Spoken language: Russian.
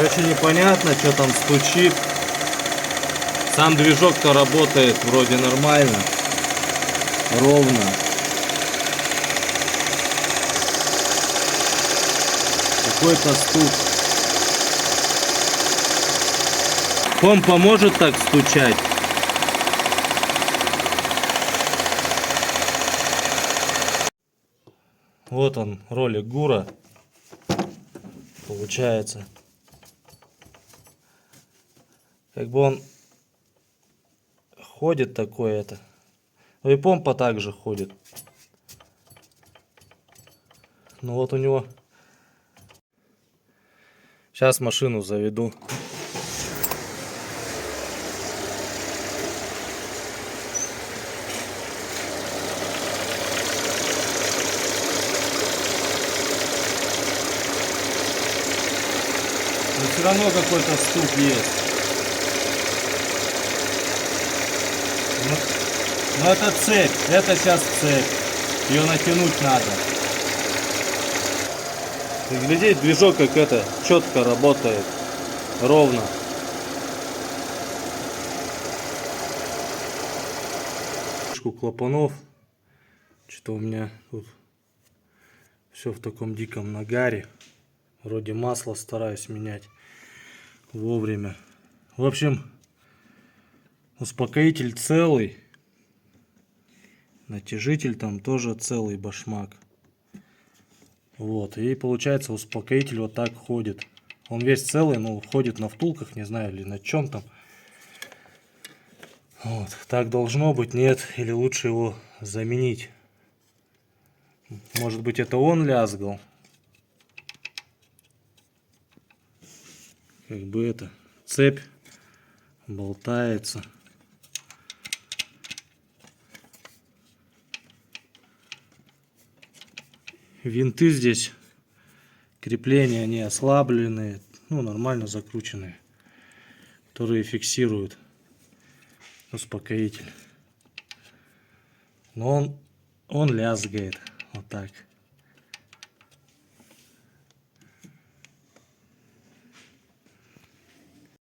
Короче, непонятно, что там стучит. Сам движок-то работает вроде нормально, ровно. Какой-то стук. Помпа может так стучать? Вот он, ролик Гура. Получается. Как бы он ходит такой это. Ну и помпа также ходит. Ну вот у него. Сейчас машину заведу. Но все равно какой-то стук есть. Но это цепь. Это сейчас цепь. Ее натянуть надо. И глядеть, движок как это четко работает. Ровно. Клапанов. Что-то у меня тут все в таком диком нагаре. Вроде масло стараюсь менять вовремя. В общем, успокоитель целый. Натяжитель там тоже целый башмак. Вот. И получается успокоитель вот так ходит. Он весь целый, но ходит на втулках, не знаю, или на чем там. Вот. Так должно быть, нет. Или лучше его заменить. Может быть, это он лязгал. Как бы это, цепь болтается. Винты здесь, крепления, они ослабленные, ну нормально закрученные, которые фиксируют успокоитель. Но он лязгает вот так.